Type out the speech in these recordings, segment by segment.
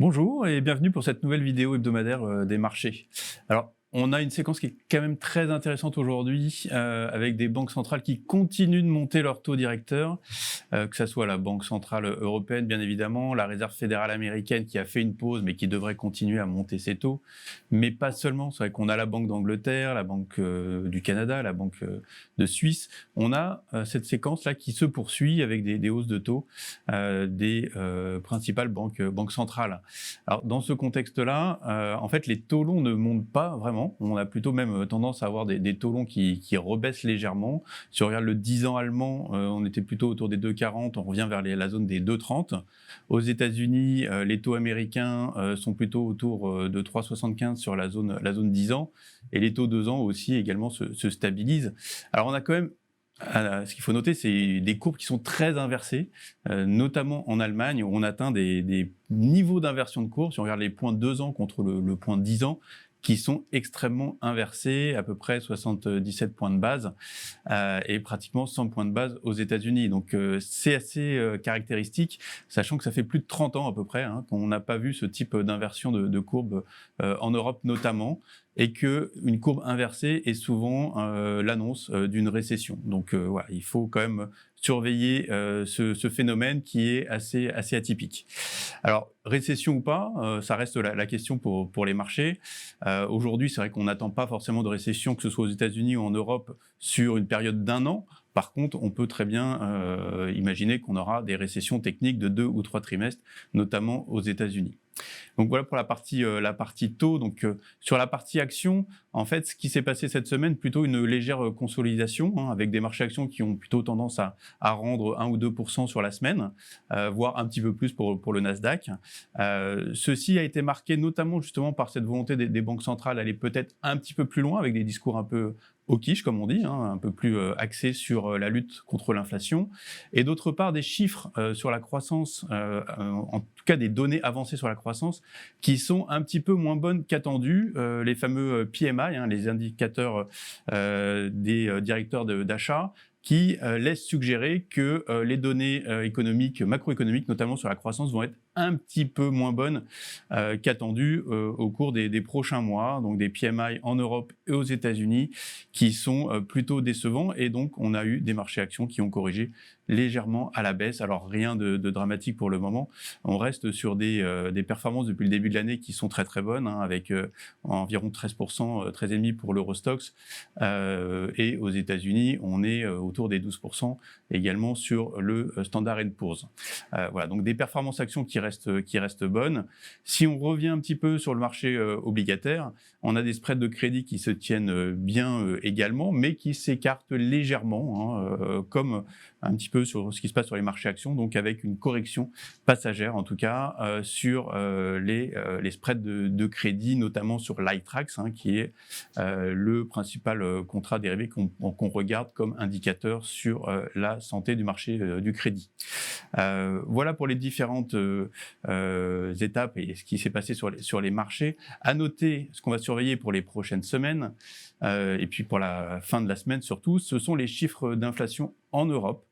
Bonjour et bienvenue pour cette nouvelle vidéo hebdomadaire des marchés. Alors, on a une séquence qui est quand même très intéressante aujourd'hui avec des banques centrales qui continuent de monter leur taux directeur, que ce soit la Banque centrale européenne bien évidemment, la Réserve fédérale américaine qui a fait une pause mais qui devrait continuer à monter ses taux, mais pas seulement. C'est vrai qu'on a la Banque d'Angleterre, la Banque du Canada, la Banque de Suisse. On a cette séquence-là qui se poursuit avec des hausses de taux des principales banques centrales. Alors, dans ce contexte-là, en fait, les taux longs ne montent pas vraiment. On a plutôt même tendance à avoir des taux longs qui rebaissent légèrement. Si on regarde le 10 ans allemand, on était plutôt autour des 2,40, on revient vers la zone des 2,30. Aux États-Unis, les taux américains sont plutôt autour de 3,75 sur la zone 10 ans. Et les taux 2 ans aussi également se stabilisent. Alors, on a quand même ce qu'il faut noter, c'est des courbes qui sont très inversées, notamment en Allemagne, où on atteint des niveaux d'inversion de courbe. Si on regarde les points 2 ans contre le point 10 ans, qui sont extrêmement inversés, à peu près 77 points de base et pratiquement 100 points de base aux États-Unis. Donc c'est assez caractéristique, sachant que ça fait plus de 30 ans à peu près qu'on n'a pas vu ce type d'inversion de courbe en Europe notamment, et qu'une courbe inversée est souvent l'annonce d'une récession. Donc voilà, il faut quand même surveiller ce phénomène qui est assez atypique. Alors, récession ou pas, ça reste la question pour les marchés. Aujourd'hui, c'est vrai qu'on n'attend pas forcément de récession, que ce soit aux États-Unis ou en Europe, sur une période d'1 an. Par contre, on peut très bien imaginer qu'on aura des récessions techniques de 2 ou 3 trimestres, notamment aux États-Unis. Donc voilà pour la partie taux. Donc sur la partie action, en fait, ce qui s'est passé cette semaine, plutôt une légère consolidation, avec des marchés actions qui ont plutôt tendance à rendre 1 ou 2% sur la semaine, voire un petit peu plus pour le Nasdaq. Ceci a été marqué notamment justement par cette volonté des banques centrales d'aller peut-être un petit peu plus loin avec des discours un peu au quiche, comme on dit, un peu plus axés sur la lutte contre l'inflation, et d'autre part des chiffres sur la croissance, en tout cas des données avancées sur la croissance, qui sont un petit peu moins bonnes qu'attendues, les fameux PMI, les indicateurs des directeurs d'achat, qui laissent suggérer que les données économiques, macroéconomiques, notamment sur la croissance, vont être un petit peu moins bonnes qu'attendues au cours des prochains mois. Donc des PMI en Europe et aux États-Unis qui sont plutôt décevants, et donc on a eu des marchés actions qui ont corrigé légèrement à la baisse. Alors rien de dramatique pour le moment. On reste sur des performances depuis le début de l'année qui sont très très bonnes, avec environ 13%, 13,5% pour l'Eurostoxx, et aux États-Unis on est autour des 12% également sur le Standard & Poor's. Voilà, donc des performances actions qui restent bonnes. Si on revient un petit peu sur le marché obligataire, on a des spreads de crédit qui se tiennent bien également, mais qui s'écartent légèrement, comme un petit peu sur ce qui se passe sur les marchés actions, donc avec une correction passagère en tout cas sur les spreads de crédit, notamment sur l'iTraxx, qui est le principal contrat dérivé qu'on regarde comme indicateur sur la santé du marché du crédit. Voilà pour les différentes étapes et ce qui s'est passé sur les marchés. À noter, ce qu'on va surveiller pour les prochaines semaines, et puis pour la fin de la semaine surtout, ce sont les chiffres d'inflation en Europe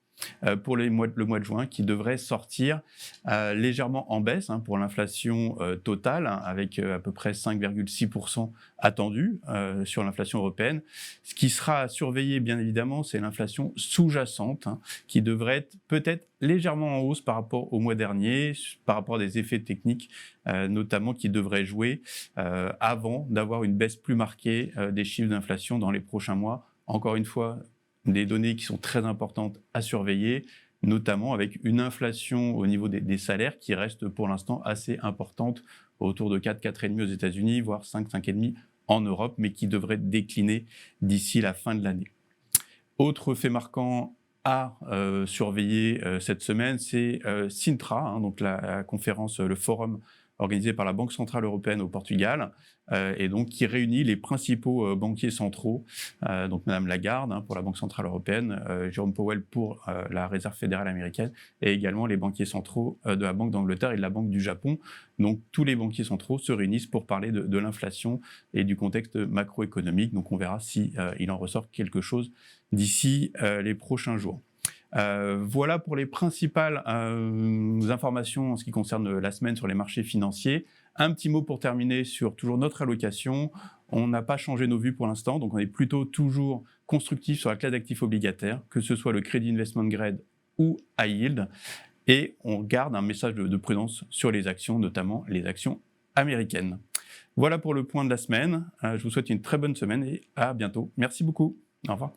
pour le mois de juin, qui devrait sortir légèrement en baisse pour l'inflation totale, avec à peu près 5,6% attendu sur l'inflation européenne. Ce qui sera à surveiller, bien évidemment, c'est l'inflation sous-jacente, qui devrait être peut-être légèrement en hausse par rapport au mois dernier, par rapport à des effets techniques notamment qui devraient jouer avant d'avoir une baisse plus marquée des chiffres d'inflation dans les prochains mois. Encore une fois, des données qui sont très importantes à surveiller, notamment avec une inflation au niveau des salaires qui reste pour l'instant assez importante, autour de 4, 4,5 aux États-Unis, voire 5, 5,5 en Europe, mais qui devrait décliner d'ici la fin de l'année. Autre fait marquant à surveiller cette semaine, c'est Sintra, donc la conférence, le forum organisé par la Banque centrale européenne au Portugal, et donc qui réunit les principaux banquiers centraux, donc Madame Lagarde pour la Banque centrale européenne, Jérôme Powell pour la Réserve fédérale américaine, et également les banquiers centraux de la Banque d'Angleterre et de la Banque du Japon. Donc tous les banquiers centraux se réunissent pour parler de l'inflation et du contexte macroéconomique. Donc on verra si il en ressort quelque chose d'ici les prochains jours. Voilà pour les principales informations en ce qui concerne la semaine sur les marchés financiers. Un petit mot pour terminer sur toujours notre allocation. On n'a pas changé nos vues pour l'instant, donc on est plutôt toujours constructif sur la classe d'actifs obligataires, que ce soit le crédit investment grade ou high yield. Et on garde un message de prudence sur les actions, notamment les actions américaines. Voilà pour le point de la semaine. Je vous souhaite une très bonne semaine et à bientôt. Merci beaucoup. Au revoir.